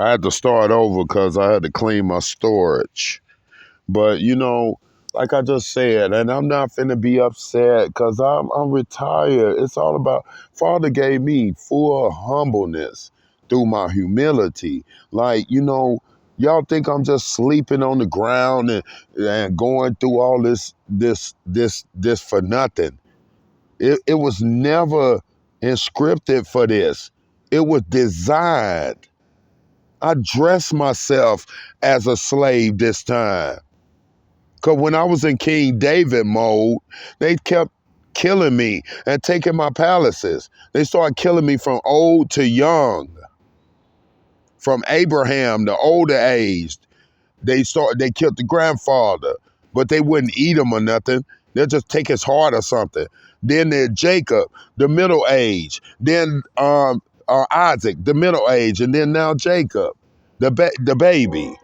I had to start over because I had to clean my storage. But you know, like I just said, and I'm not finna be upset because I'm retired. It's all about Father gave me full humbleness through my humility. Like, you know, y'all think I'm just sleeping on the ground and going through all this for nothing. It was never inscripted for this. It was designed. I dressed myself as a slave this time. Because when I was in King David mode, they kept killing me and taking my palaces. They started killing me from old to young, from Abraham to older age. They killed the grandfather, but they wouldn't eat him or nothing. They'll just take his heart or something. Then there's Jacob, the middle age. Then Isaac, the middle age, and then now Jacob, the baby.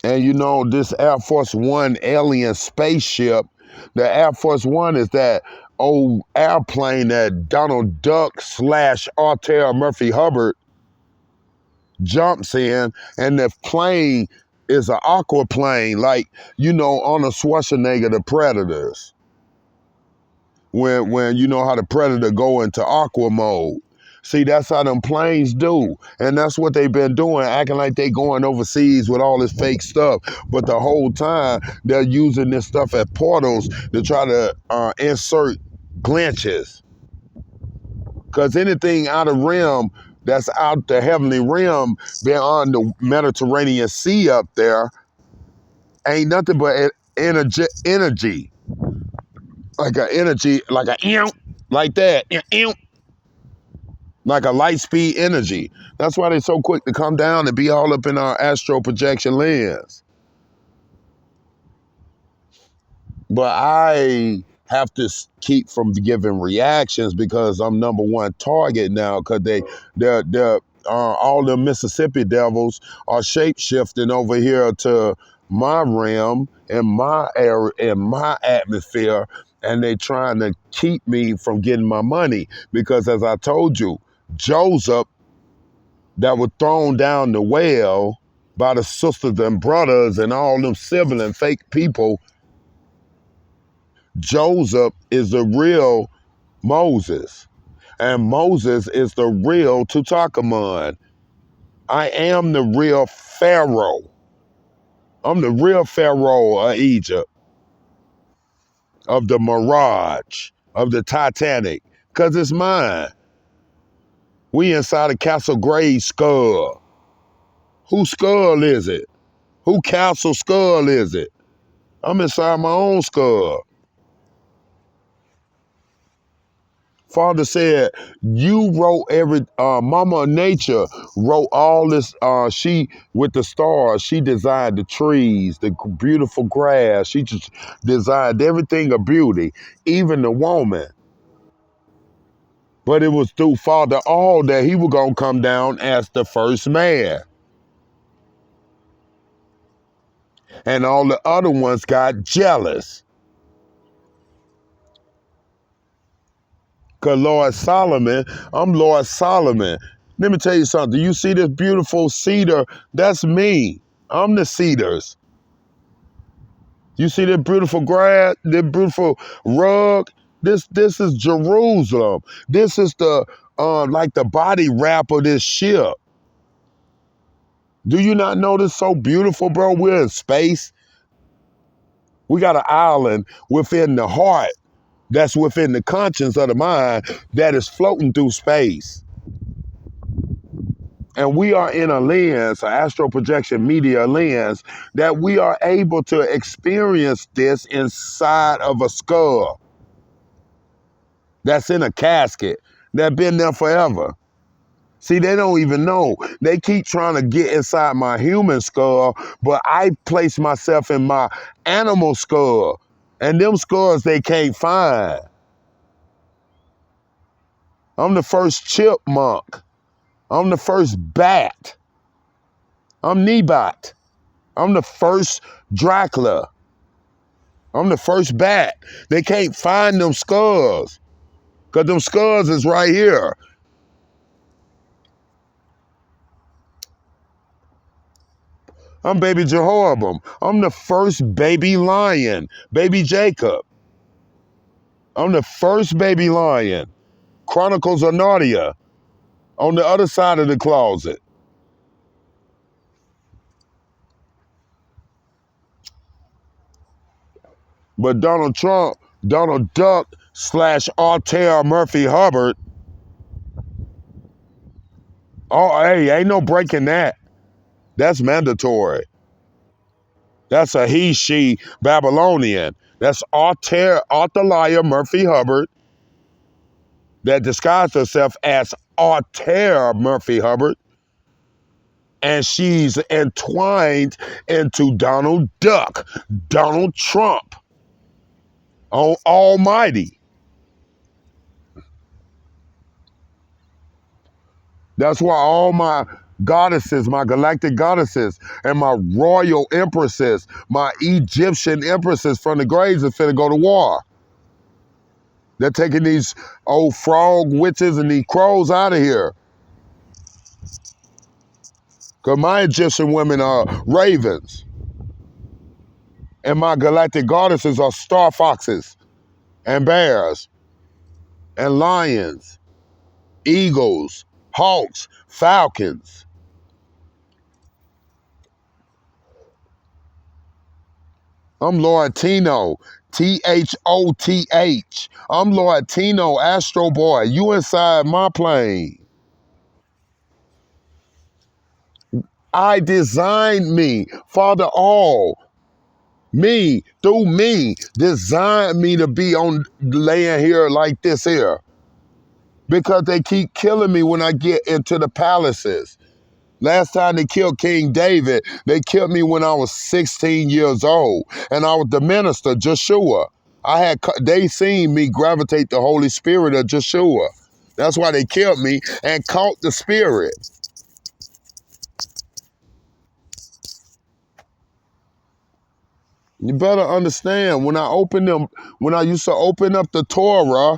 And you know, this Air Force One alien spaceship, the Air Force One is that old airplane that Donald Duck slash Arthur Murphy Hubbard jumps in, and the plane is an aquaplane, like, you know, on a Schwarzenegger, the Predators. When you know how the Predator go into aqua mode. See, that's how them planes do. And that's what they've been doing, acting like they going overseas with all this fake stuff. But the whole time, they're using this stuff as portals to try to insert glitches. Because anything out of realm, that's out the heavenly realm, beyond the Mediterranean Sea up there, ain't nothing but energy. Like an energy, like a like that. Like a light speed energy. That's why they're so quick to come down and be all up in our astral projection lens. But I have to keep from giving reactions because I'm number one target now. Because they're all the Mississippi devils are shape shifting over here to my realm and my area and my atmosphere, and they trying to keep me from getting my money. Because as I told you, Joseph, that was thrown down the well by the sisters and brothers and all them sibling fake people. Joseph is the real Moses, and Moses is the real Tutankhamun. I am the real Pharaoh. I'm the real Pharaoh of Egypt, of the Mirage, of the Titanic, because it's mine. We inside a Castle Grey skull. Whose skull is it? Who castle skull is it? I'm inside my own skull. Father said, you wrote Mama Nature wrote all this, she, with the stars, she designed the trees, the beautiful grass. She just designed everything of beauty, even the woman. But it was through Father All that he was going to come down as the first man. And all the other ones got jealous. Because Lord Solomon, I'm Lord Solomon. Let me tell you something. You see this beautiful cedar? That's me. I'm the cedars. You see that beautiful grass, that beautiful rug? This is Jerusalem. This is the like the body wrap of this ship. Do you not know this so beautiful, bro? We're in space. We got an island within the heart that's within the conscience of the mind that is floating through space. And we are in a lens, an astral projection media lens, that we are able to experience this inside of a skull that's in a casket that been there forever. See, they don't even know. They keep trying to get inside my human skull, but I place myself in my animal skull. And them skulls they can't find. I'm the first chipmunk. I'm the first bat. I'm Nebat. I'm the first Dracula. I'm the first bat. They can't find them skulls. Because them scuds is right here. I'm baby Jehoram. I'm the first baby lion, baby Jacob. I'm the first baby lion. Chronicles of Narnia on the other side of the closet. But Donald Trump, Donald Duck / Altair Murphy Hubbard, oh, hey, ain't no breaking that. That's mandatory. That's a he, she, Babylonian. That's Arthur Murphy Hubbard that disguised herself as Altair Murphy Hubbard. And she's entwined into Donald Duck, Donald Trump, Almighty. That's why all my goddesses, my galactic goddesses, and my royal empresses, my Egyptian empresses from the graves are finna go to war. They're taking these old frog witches and these crows out of here. Because my Egyptian women are ravens. And my galactic goddesses are star foxes and bears and lions, eagles, hawks, falcons. I'm Lord Tino, Thoth. I'm Lord Tino, Astro Boy. You inside my plane. I designed me, Father All. Me, through me, designed me to be on laying here like this here. Because they keep killing me when I get into the palaces. Last time they killed King David, they killed me when I was 16 years old. And I was the minister, Joshua. They seen me gravitate the Holy Spirit of Joshua. That's why they killed me and caught the spirit. You better understand, when I used to open up the Torah,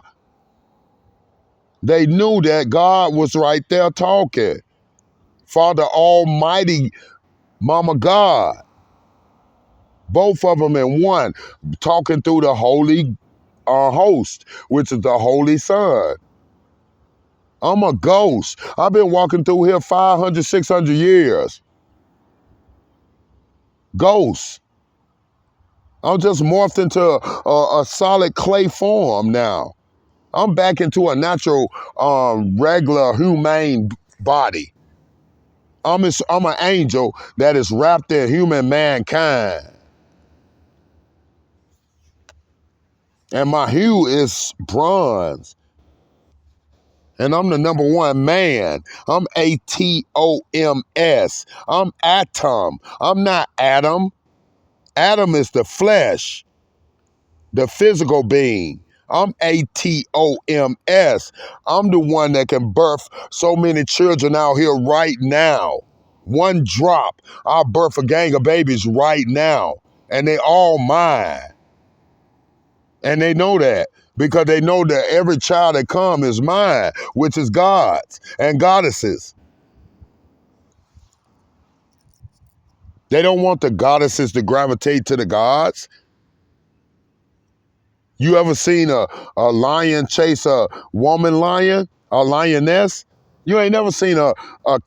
they knew that God was right there talking. Father Almighty, Mama God. Both of them in one, talking through the Holy Host, which is the Holy Son. I'm a ghost. I've been walking through here 500, 600 years. Ghost. I'm just morphed into a solid clay form now. I'm back into a natural, regular, humane body. I'm an angel that is wrapped in human mankind. And my hue is bronze. And I'm the number one man. I'm ATOMS. I'm Atom. I'm not Adam. Adam is the flesh, the physical being. I'm ATOMS. I'm the one that can birth so many children out here right now. One drop, I'll birth a gang of babies right now. And they all mine. And they know that because they know that every child that comes is mine, which is God's and goddesses. They don't want the goddesses to gravitate to the gods. You ever seen a lion chase a woman lion, a lioness? You ain't never seen a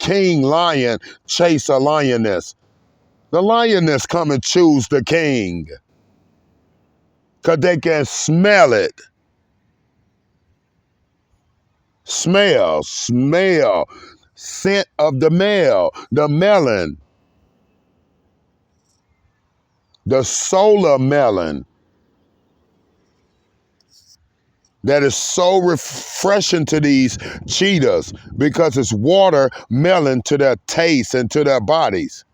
king lion chase a lioness. The lioness come and choose the king because they can smell it. Smell, scent of the male, the melon, the solar melon that is so refreshing to these cheetahs because it's water melon to their taste and to their bodies,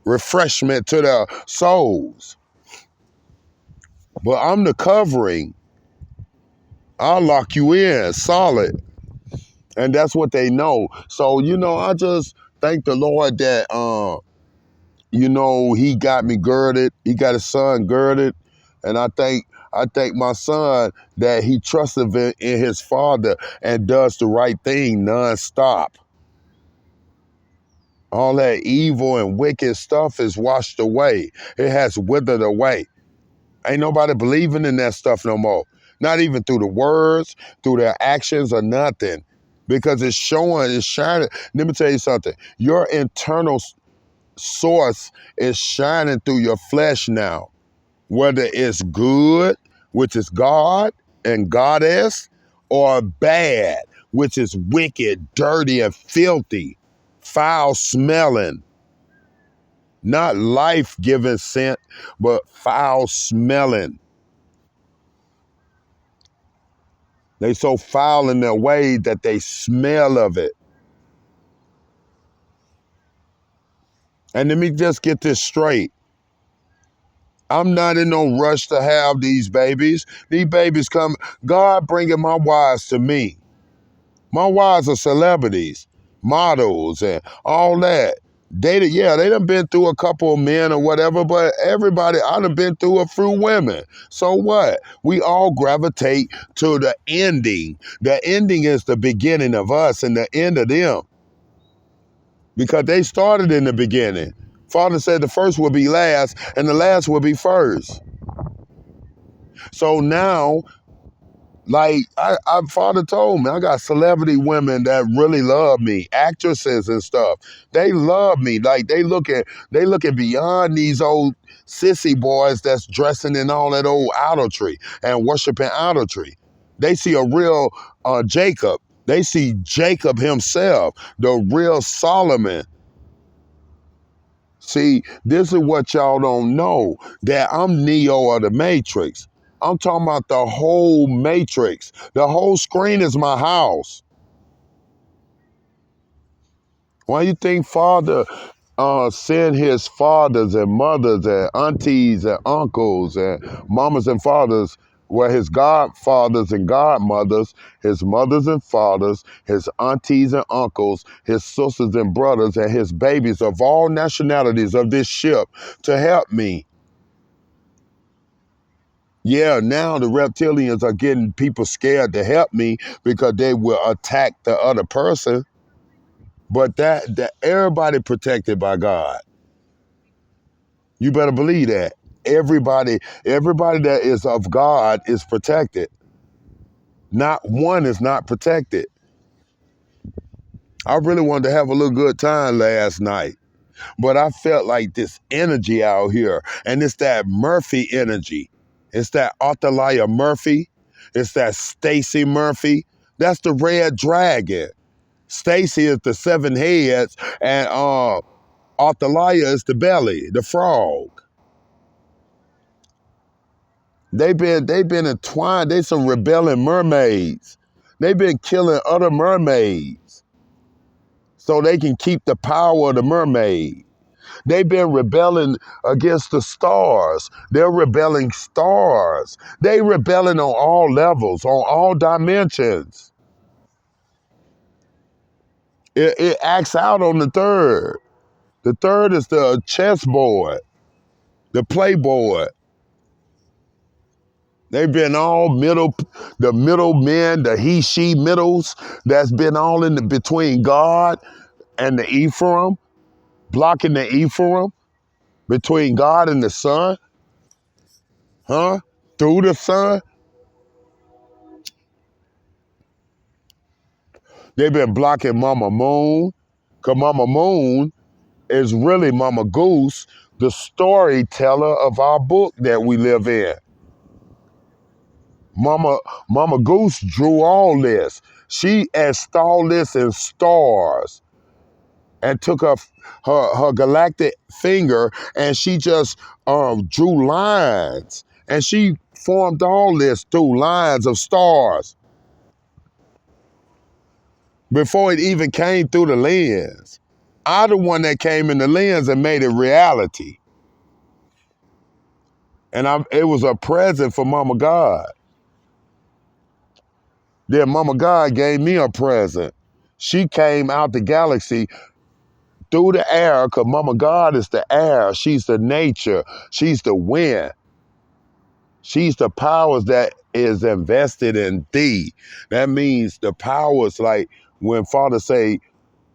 refreshment to their souls. But I'm the covering. I'll lock you in solid. And that's what they know. So, I just thank the Lord that, he got me girded. He got his son girded. And I I thank my son that he trusts in his father and does the right thing nonstop. All that evil and wicked stuff is washed away. It has withered away. Ain't nobody believing in that stuff no more. Not even through the words, through their actions or nothing. Because it's showing, it's shining. Let me tell you something. Your internal source is shining through your flesh now. Whether it's good, which is God and goddess, or bad, which is wicked, dirty, and filthy, foul smelling. Not life-giving scent, but foul smelling. They so foul in their way that they smell of it. And let me just get this straight. I'm not in no rush to have these babies. These babies come, God bringing my wives to me. My wives are celebrities, models, and all that. They done been through a couple of men or whatever, but everybody, I done been through a few women. So what? We all gravitate to the ending. The ending is the beginning of us and the end of them. Because they started in the beginning. Father said the first will be last and the last will be first. So now, like Father told me, I got celebrity women that really love me, actresses and stuff. They love me. Like they looking beyond these old sissy boys that's dressing in all that old idolatry and worshiping idolatry. They see a real Jacob. They see Jacob himself, the real Solomon. See, this is what y'all don't know, that I'm Neo of the Matrix. I'm talking about the whole Matrix. The whole screen is my house. Why you think Father sent his fathers and mothers and aunties and uncles and mamas and fathers, were his godfathers and godmothers, his mothers and fathers, his aunties and uncles, his sisters and brothers, and his babies of all nationalities of this ship to help me? Yeah, now the reptilians are getting people scared to help me because they will attack the other person. But that everybody protected by God. You better believe that. Everybody that is of God is protected. Not one is not protected. I really wanted to have a little good time last night, but I felt like this energy out here, and it's that Murphy energy. It's that Athaliah Murphy. It's that Stacy Murphy. That's the red dragon. Stacy is the seven heads, and Athaliah is the belly, the frog. They've been entwined. They some rebelling mermaids. They've been killing other mermaids so they can keep the power of the mermaid. They've been rebelling against the stars. They're rebelling stars. They rebelling on all levels, on all dimensions. It acts out on the third. The third is the chessboard, the playboard. They've been all the middle men, the he, she middles that's been all in the between God and the Ephraim, blocking the Ephraim between God and the sun, huh? Through the sun. They've been blocking Mama Moon, because Mama Moon is really Mama Goose, the storyteller of our book that we live in. Mama Goose drew all this. She installed this in stars and took her galactic finger and she just drew lines. And she formed all this through lines of stars before it even came through the lens. I'm the one that came in the lens and made it reality. And it was a present for Mama God. Then Mama God gave me a present. She came out the galaxy through the air, because Mama God is the air. She's the nature. She's the wind. She's the powers that is invested in thee. That means the powers, like when Father say,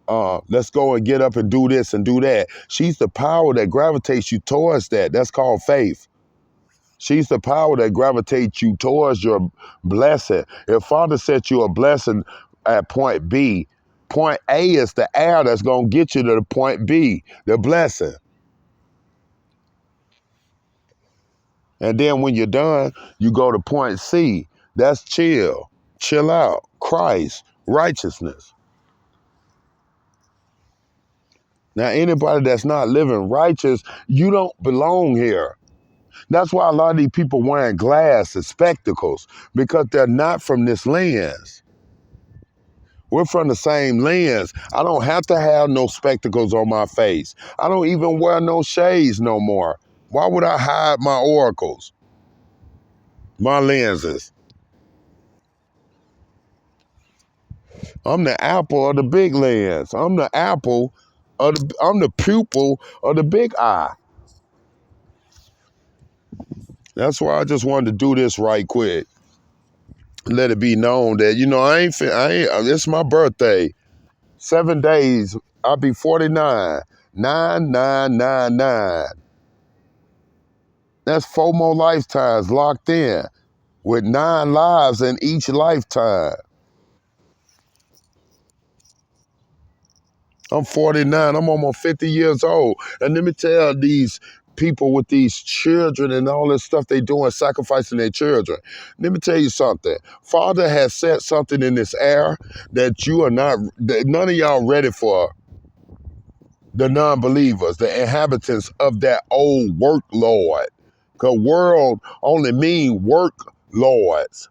let's go and get up and do this and do that. She's the power that gravitates you towards that. That's called faith. She's the power that gravitates you towards your blessing. If Father set you a blessing at point B, point A is the air that's going to get you to the point B, the blessing. And then when you're done, you go to point C. That's chill out, Christ, righteousness. Now, anybody that's not living righteous, you don't belong here. That's why a lot of these people wearing glasses, spectacles, because they're not from this lens. We're from the same lens. I don't have to have no spectacles on my face. I don't even wear no shades no more. Why would I hide my oracles, my lenses? I'm the apple of the big lens. I'm the I'm the pupil of the big eye. That's why I just wanted to do this right quick. Let it be known that, it's my birthday. 7 days, I'll be 49. 9999. That's 4 more lifetimes locked in with 9 lives in each lifetime. I'm 49. I'm almost 50 years old. And let me tell these people with these children and all this stuff they doing, sacrificing their children. Let me tell you something. Father has set something in this air that you are not, that none of y'all ready for. The non-believers, the inhabitants of that old work lord. Because world only mean work lords.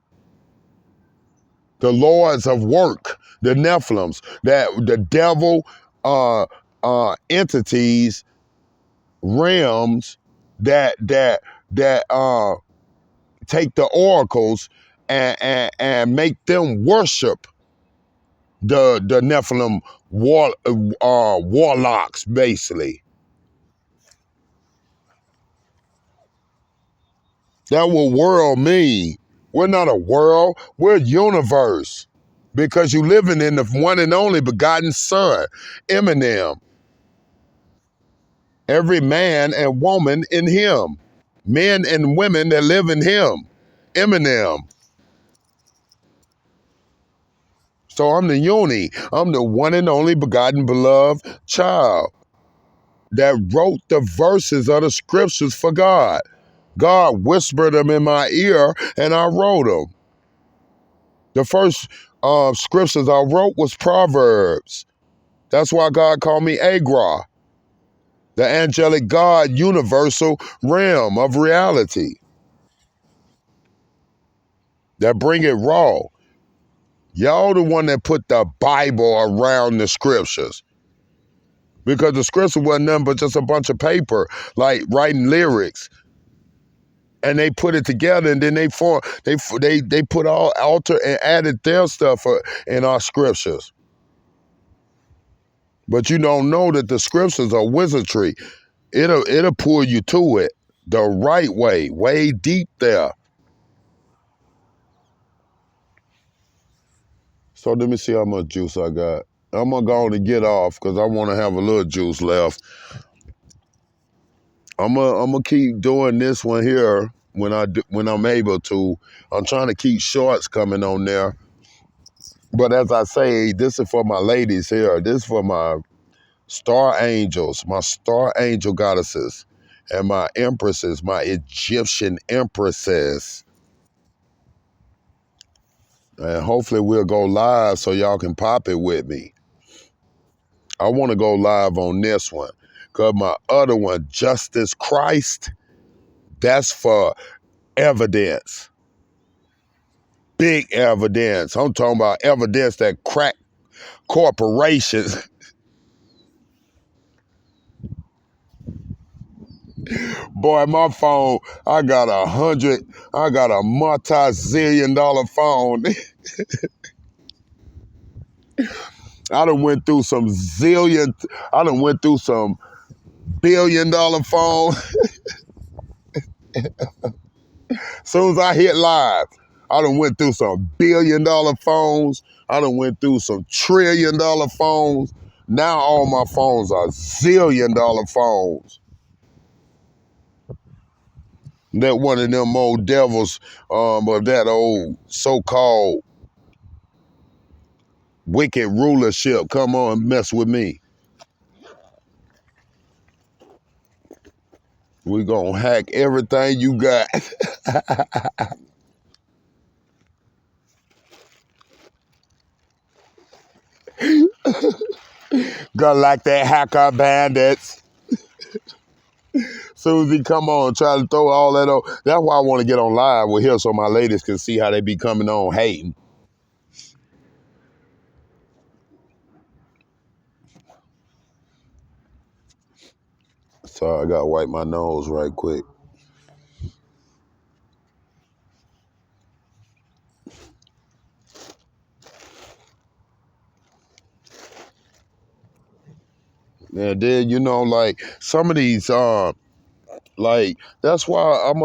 The lords of work, the Nephilims, that the devil entities, realms that take the oracles and make them worship the Nephilim warlocks, basically. That what world mean. We're not a world, we're a universe. Because you living in the one and only begotten Son, Eminem. Every man and woman in him. Men and women that live in him. Eminem. So I'm the uni. I'm the one and only begotten beloved child that wrote the verses of the scriptures for God. God whispered them in my ear and I wrote them. The first scriptures I wrote was Proverbs. That's why God called me Agra, the angelic God, universal realm of reality that bring it raw. Y'all the one that put the Bible around the scriptures. Because the scripture wasn't nothing but just a bunch of paper, like writing lyrics. And they put it together and then they put all alter and added their stuff in our scriptures. But you don't know that the scriptures are wizardry. It'll pull you to it the right way deep there. So let me see how much juice I got. I'm gonna go on and get off because I want to have a little juice left. I'm gonna keep doing this one here when I'm able to. I'm trying to keep shorts coming on there. But as I say, this is for my ladies here. This is for my star angels, my star angel goddesses, and my empresses, my Egyptian empresses. And hopefully we'll go live so y'all can pop it with me. I want to go live on this one. Because my other one, Justice Christ, that's for evidence. Big evidence. I'm talking about evidence that crack corporations. Boy, my phone, I got a multi-zillion dollar phone. I done went through some billion dollar phone. Soon as I hit live, I done went through some $1 billion phones. I done went through some $1 trillion phones. Now all my phones are $1 zillion phones. That one of them old devils, of that old so-called wicked rulership come on and mess with me. We gonna hack everything you got. Gonna like that hacker bandits. Soon as he come on, try to throw all that on. That's why I want to get on live with him so my ladies can see how they be coming on hating. Sorry, I gotta wipe my nose right quick. And then, like some of these like that's why I'm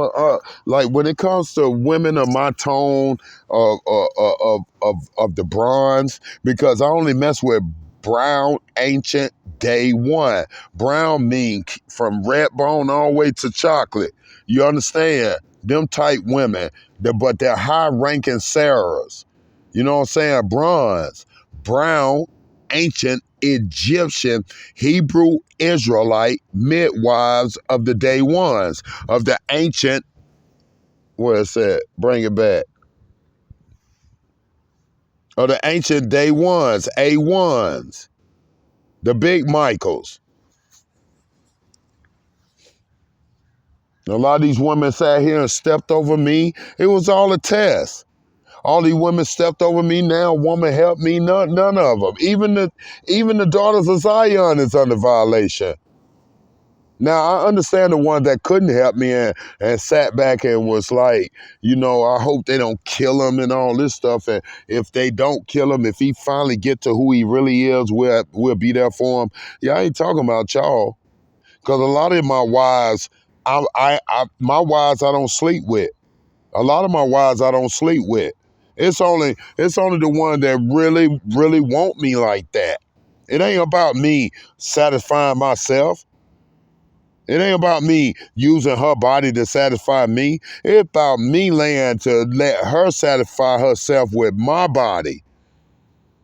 like when it comes to women of my tone of the bronze, because I only mess with brown ancient day one. Brown mean from red bone all the way to chocolate. You understand? Them type women, but they're high ranking Sarahs. You know what I'm saying? Bronze, brown, ancient Egyptian, Hebrew Israelite midwives of the day ones, of the ancient, what is that? Bring it back. Of the ancient day ones, A1s, the big Michaels. A lot of these women sat here and stepped over me. It was all a test. All these women stepped over me. Now, woman help me. None of them. Even the daughters of Zion is under violation. Now, I understand the ones that couldn't help me and sat back and was like, I hope they don't kill him and all this stuff. And if they don't kill him, if he finally get to who he really is, we'll be there for him. Yeah, I ain't talking about y'all. Because a lot of my wives, my wives I don't sleep with. A lot of my wives I don't sleep with. It's only the one that really, really want me like that. It ain't about me satisfying myself. It ain't about me using her body to satisfy me. It's about me laying to let her satisfy herself with my body.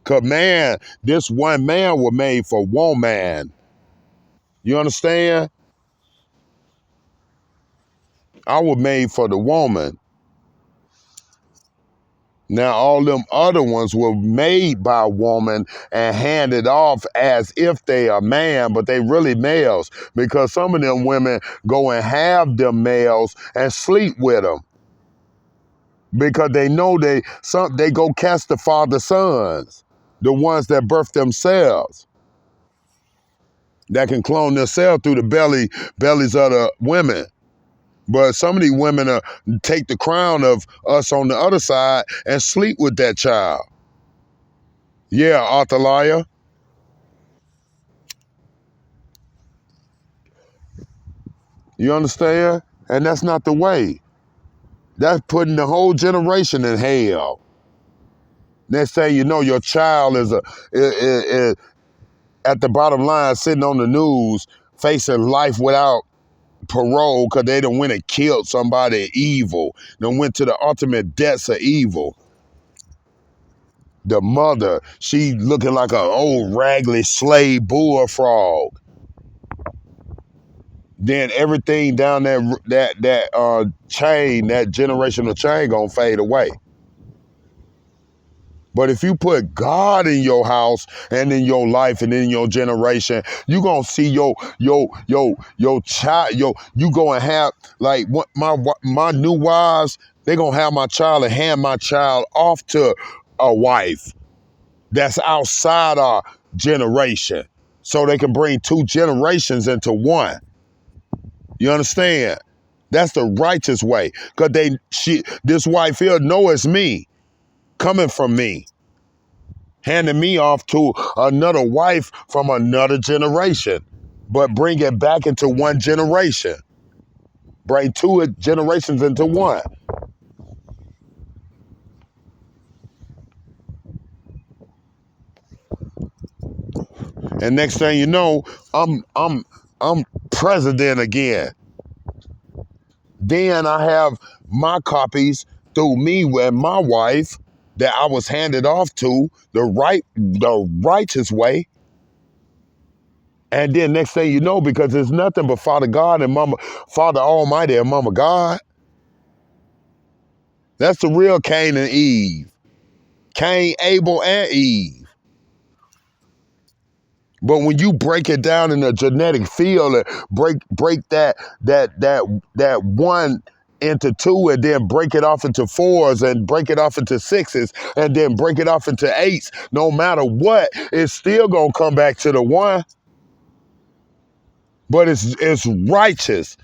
Cause man, this one man was made for woman. You understand? I was made for the woman. Now all them other ones were made by a woman and handed off as if they are man, but they really males. Because some of them women go and have them males and sleep with them. Because they know they go catch the father's sons, the ones that birth themselves, that can clone themselves through the bellies of the women. But some of these women take the crown of us on the other side and sleep with that child. Yeah, Arthaliah. You understand? And that's not the way. That's putting the whole generation in hell. They say, your child is at the bottom line sitting on the news facing life without parole because they done went and killed somebody evil. Done went to the ultimate depths of evil. The mother, she looking like an old raggedy slave bullfrog. Then everything down that chain, that generational chain gonna fade away. But if you put God in your house and in your life and in your generation, you gonna see your child, you gonna have like what my new wives, they gonna have my child and hand my child off to a wife that's outside our generation. So they can bring two generations into one. You understand? That's the righteous way. Cause this wife here know it's me, coming from me, handing me off to another wife from another generation, but bring it back into one generation. Bring two generations into one. And next thing you know, I'm president again. Then I have my copies through me and my wife that I was handed off to the righteous way. And then next thing you know, because it's nothing but Father God and Father Almighty and Mama God. That's the real Cain and Eve. Cain, Abel, and Eve. But when you break it down in a genetic field and break that one into two and then break it off into fours and break it off into sixes and then break it off into eights, no matter what, it's still gonna come back to the one. But it's righteous,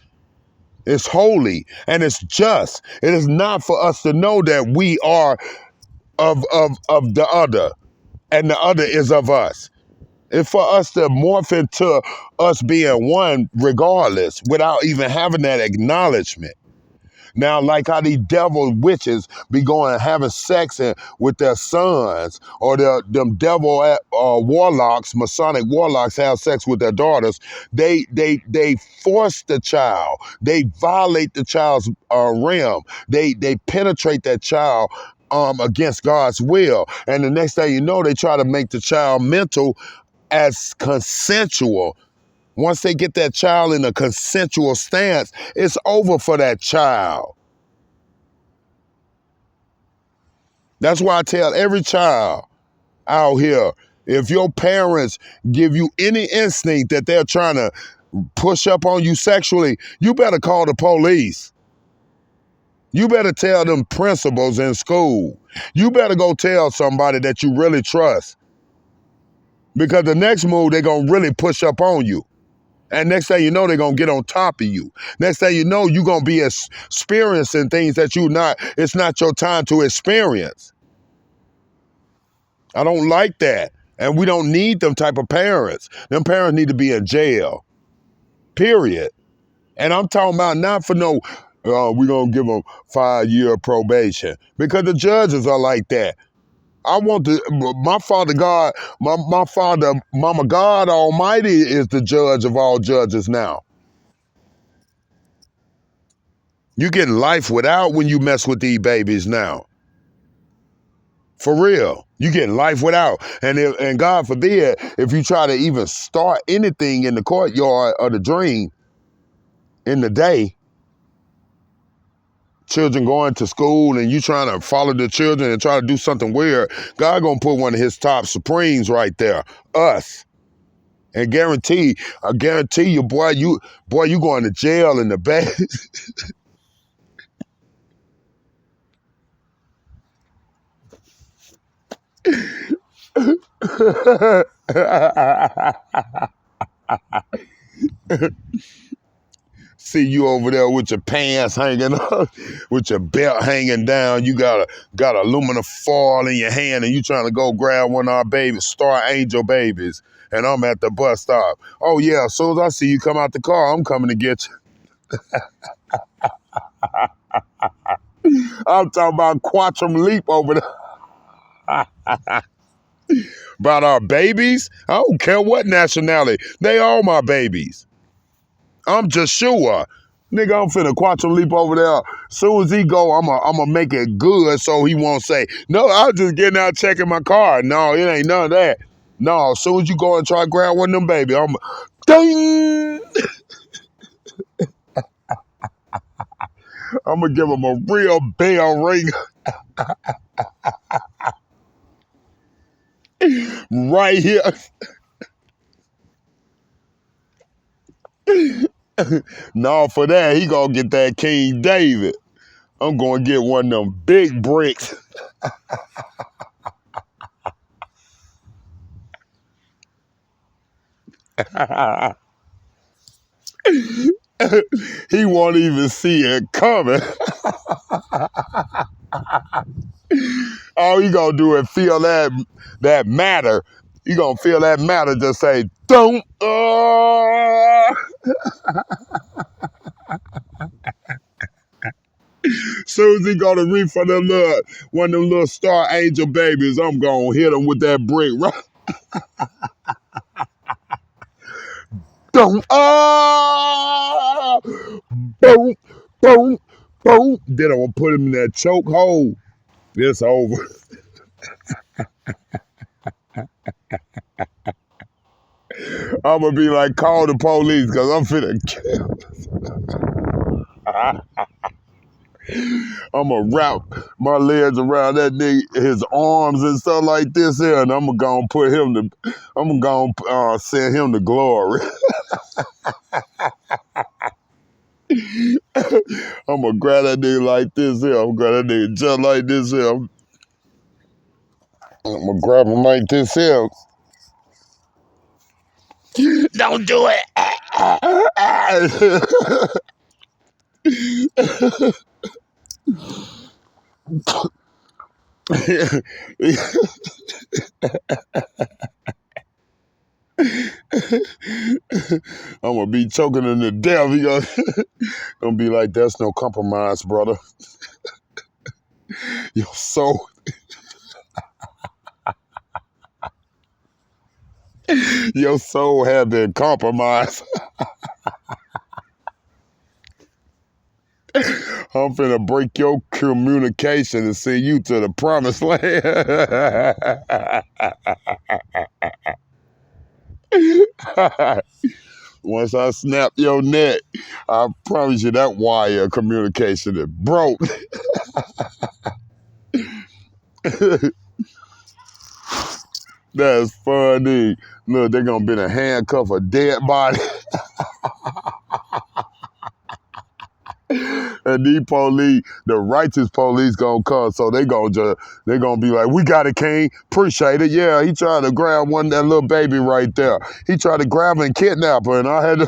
it's holy, and it's just. It is not for us to know that we are of the other, and the other is of us. It's for us to morph into us being one regardless without even having that acknowledgement. Now, like how these devil witches be going and having sex with their sons, or them devil warlocks, Masonic warlocks have sex with their daughters. They force the child. They violate the child's realm. They penetrate that child against God's will. And the next thing you know, they try to make the child mental as consensual. Once they get that child in a consensual stance, it's over for that child. That's why I tell every child out here, if your parents give you any instinct that they're trying to push up on you sexually, you better call the police. You better tell them principals in school. You better go tell somebody that you really trust. Because the next move, they're going to really push up on you. And next thing you know, they're going to get on top of you. Next thing you know, you're going to be experiencing things that it's not your time to experience. I don't like that. And we don't need them type of parents. Them parents need to be in jail. Period. And I'm talking about not for no, we're going to give them 5-year probation. Because the judges are like that. I want my Father God, my Father, Mama God Almighty is the judge of all judges now. You getting life without when you mess with these babies now. For real. You getting life without. And God forbid, if you try to even start anything in the courtyard of the dream in the day, children going to school and you trying to follow the children and try to do something weird, God gonna put one of his top supremes right there, us. And I guarantee you, boy, you going to jail in the bed. See you over there with your pants hanging up, with your belt hanging down. You got aluminum foil in your hand and you trying to go grab one of our babies, Star Angel babies. And I'm at the bus stop. Oh yeah, as soon as I see you come out the car, I'm coming to get you. I'm talking about Quantum Leap over there. About our babies? I don't care what nationality. They all my babies. I'm just sure. Nigga, I'm finna Quantum Leap over there. Soon as he go, I'm gonna make it good so he won't say, no, I was just getting out checking my car. No, it ain't none of that. No, as soon as you go and try to grab one of them, baby, I'm ding! I'm gonna give him a real bell ring. Right here. No, for that, he gonna get that King David. I'm gonna get one of them big bricks. He won't even see it coming. All he gonna do is feel that matter You gonna feel that matter just say, don't. Soon as he gonna reach for them little, one of them little star angel babies, I'm gonna hit him with that brick. Right? Don't. Boom, boom, boom. Then I'm gonna put him in that choke hole. It's over. I'm gonna be like, call the police because I'm finna kill. I'm gonna wrap my legs around that nigga, his arms and stuff like this here, and I'm gonna put him to, I'm gonna send him to glory. I'm gonna grab that nigga like this here. I'm gonna grab that nigga just like this here. I'm gonna grab him like this here. Don't do it. I'm gonna be choking him to death. He gonna be like, "There's no compromise, brother. Your soul, your soul has been compromised." I'm finna break your communication and send you to the promised land. Once I snap your neck, I promise you that wire of communication is broke. That's funny. Look, they're gonna be in a handcuff a dead body. And these police, the righteous police gonna come, so they gonna be like, "We got it, King. Appreciate it." Yeah, he tried to grab that little baby right there. He tried to grab her and kidnap her, and I had to.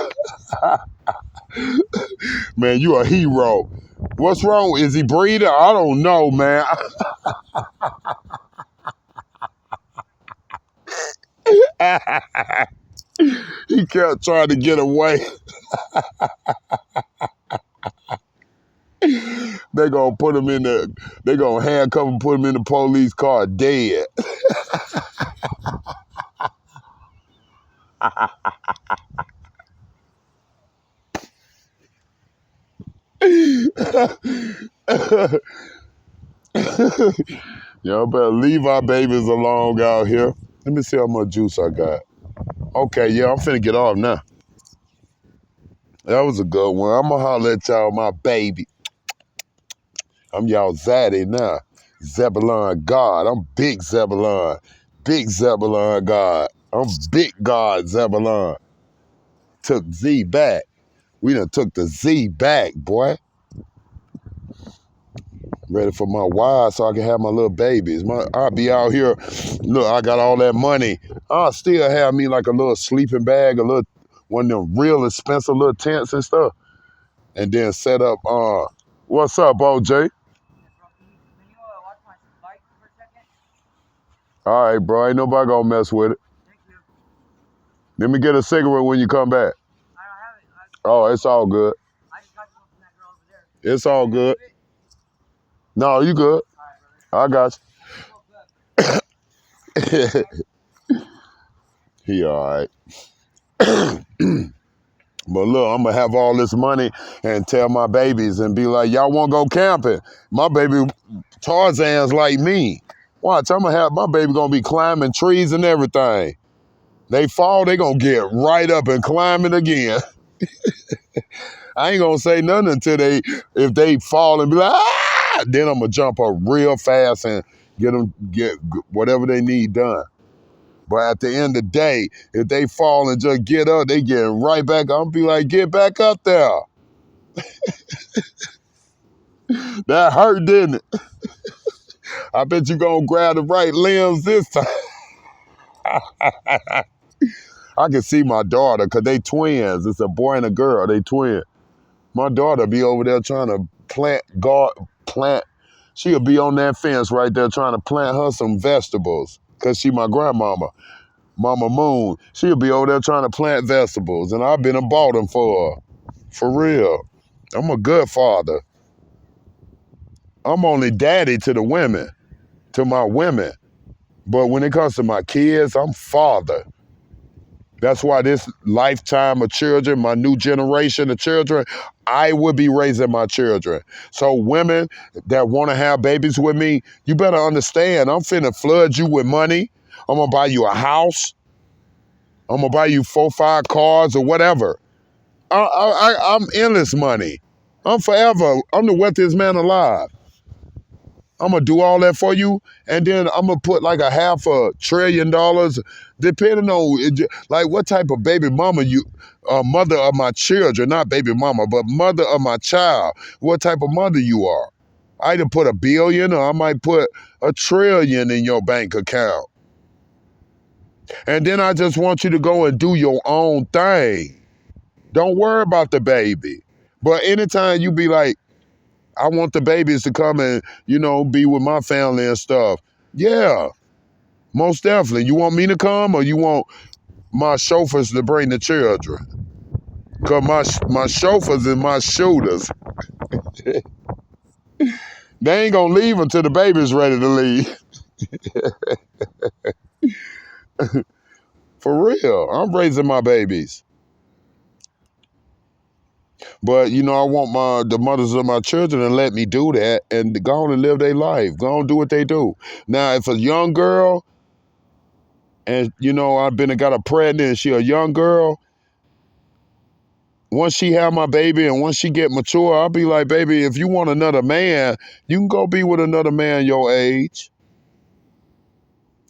Man, you a hero. What's wrong? Is he breathing? I don't know, man. He kept trying to get away. They gonna put him in the. They gonna handcuff him, put him in the police car, dead. Y'all better leave our babies alone out here. Let me see how much juice I got. Okay, yeah, I'm finna get off now. That was a good one. I'm gonna holler at y'all, my baby. I'm y'all Zaddy now. Zebulon God. I'm big Zebulon. Big Zebulon God. I'm big God Zebulon. Took Z back. We done took the Z back, boy. Ready for my wife so I can have my little babies. I'll be out here. Look, I got all that money. I'll still have me like a little sleeping bag, a little one of them real expensive little tents and stuff. And then set up, what's up, OJ? All right, bro. Ain't nobody gonna mess with it. Let me get a cigarette when you come back. Oh, it's all good. It's all good. No, you good. I got you. He all right. But look, I'm going to have all this money and tell my babies and be like, y'all want to go camping? My baby Tarzan's like me. Watch, I'm going to have my baby going to be climbing trees and everything. They fall, they going to get right up and climb it again. I ain't going to say nothing until if they fall and be like, ah! Then I'm going to jump up real fast and get whatever they need done. But at the end of the day, if they fall and just get up, they get right back. I'm be like, get back up there. That hurt, didn't it? I bet you gonna grab the right limbs this time. I can see my daughter, because they twins. It's a boy and a girl. They twins. My daughter be over there trying to plant. She'll be on that fence right there trying to plant her some vegetables because she my grandmama. Mama Moon, she'll be over there trying to plant vegetables, and I've been and bought them for her. For real. I'm a good father. I'm only daddy to the women, to my women. But when it comes to my kids, I'm father. That's why this lifetime of children, my new generation of children, I will be raising my children. So women that want to have babies with me, you better understand, I'm finna flood you with money. I'm gonna buy you a house. I'm gonna buy you 4, 5 cars or whatever. I'm endless money. I'm forever. I'm the wealthiest man alive. I'm gonna do all that for you, and then I'm gonna put like a $500 billion, depending on like what type of baby mama you, mother of my children, not baby mama, but mother of my child. What type of mother you are? I either put $1 billion or I might put $1 trillion in your bank account, and then I just want you to go and do your own thing. Don't worry about the baby. But anytime you be like, I want the babies to come and, be with my family and stuff. Yeah, most definitely. You want me to come or you want my chauffeurs to bring the children? Because my chauffeurs and my shooters, they ain't going to leave until the baby's ready to leave. For real. I'm raising my babies. But, I want the mothers of my children to let me do that and go on and live their life. Go on and do what they do. Now, if a young girl, and, I've been and got her pregnant and she a young girl, once she have my baby and once she get mature, I'll be like, baby, if you want another man, you can go be with another man your age.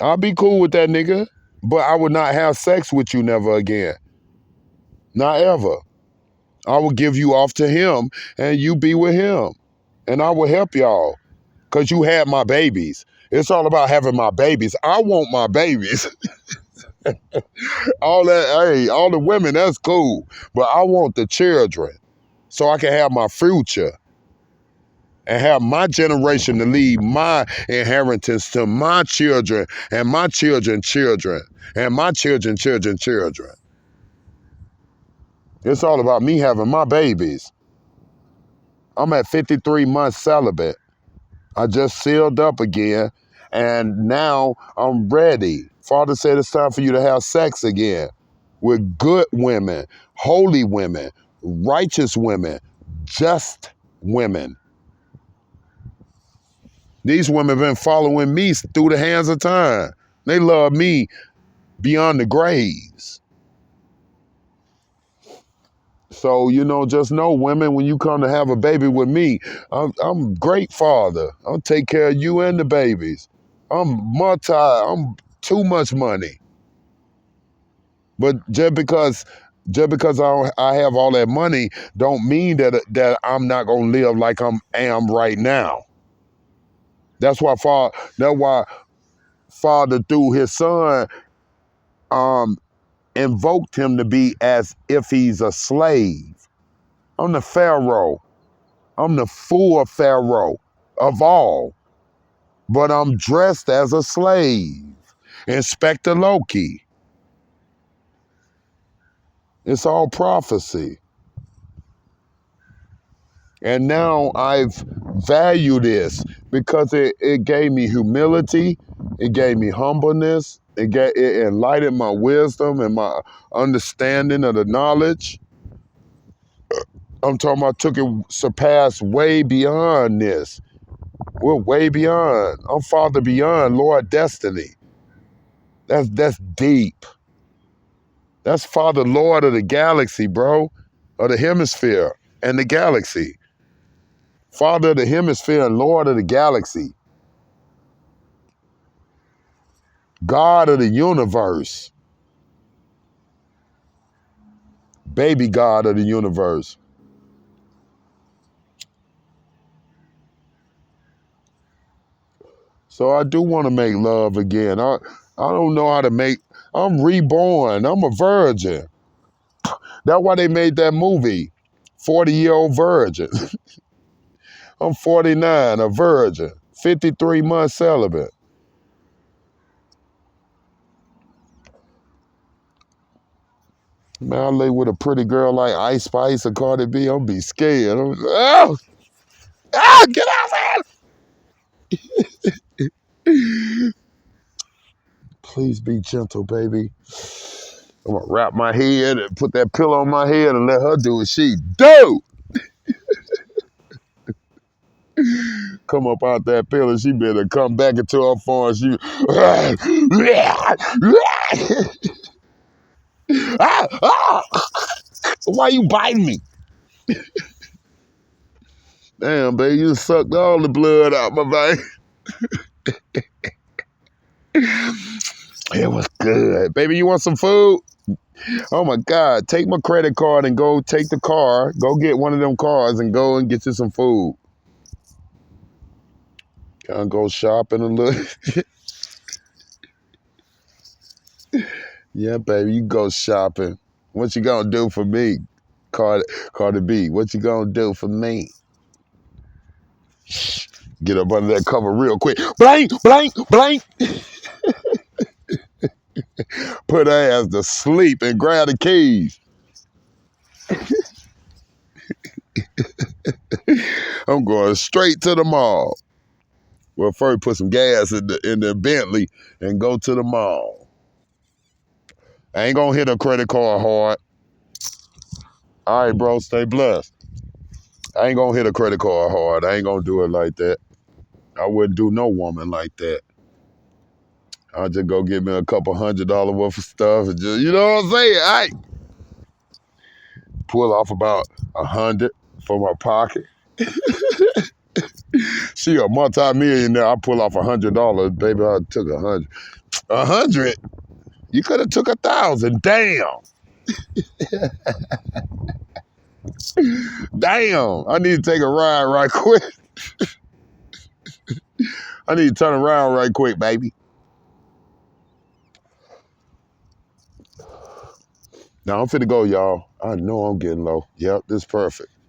I'll be cool with that nigga. But I would not have sex with you never again. Not ever. I will give you off to him and you be with him. And I will help y'all. Because you had my babies. It's all about having my babies. I want my babies. All the women, that's cool. But I want the children so I can have my future and have my generation to leave my inheritance to my children and my children's children and my children. It's all about me having my babies. I'm at 53 months celibate. I just sealed up again, and now I'm ready. Father said it's time for you to have sex again with good women, holy women, righteous women, just women. These women have been following me through the hands of time. They love me beyond the graves. So, just know, women, when you come to have a baby with me, I'm a great father. I'll take care of you and the babies. I'm too much money. But just because I have all that money don't mean that I'm not gonna live like I am right now. That's why Father through his son invoked him to be as if he's a slave. I'm the Pharaoh. I'm the full Pharaoh of all. But I'm dressed as a slave. Inspector Loki. It's all prophecy. And now I've valued this because it gave me humility. It gave me humbleness. It enlightened my wisdom and my understanding of the knowledge. I'm talking about surpassed way beyond this. We're way beyond. I'm farther beyond Lord Destiny. That's deep. That's Father Lord of the galaxy, bro. Of the hemisphere and the galaxy. Father of the hemisphere and Lord of the galaxy. God of the universe. Baby God of the universe. So I do want to make love again. I don't know how to make. I'm reborn. I'm a virgin. That's why they made that movie, 40-year-old virgin. I'm 49, a virgin, 53 months celibate. Man, I lay with a pretty girl like Ice Spice or Cardi B, I'll be scared. Oh, get out there! Please be gentle, baby. I'm gonna wrap my head and put that pillow on my head and let her do what she do. Come up out that pillow, she better come back into her phone. She, why you biting me? Damn, baby, you sucked all the blood out my vein. It was good. Baby, you want some food? Oh my God, take my credit card and go take the car. Go get one of them cars and go and get you some food. Can I go shopping a little? Yeah, baby, you go shopping. What you gonna do for me? Cardi B, what you gonna do for me? Get up under that cover real quick. Blank, blank, blank. Put her ass to sleep and grab the keys. I'm going straight to the mall. Well, first put some gas in the Bentley and go to the mall. I ain't gonna hit a credit card hard. All right, bro, stay blessed. I ain't gonna hit a credit card hard. I ain't gonna do it like that. I wouldn't do no woman like that. I'll just go get me a couple $100 worth of stuff and just, you know what I'm saying? I pull off about 100 from my pocket. She a multi-millionaire. I pull off $100, baby. I took 100. 100? You could have took 1,000. Damn. Damn. I need to take a ride right quick. I need to turn around right quick, baby. Now I'm finna go, y'all. I know I'm getting low. Yep, this is perfect.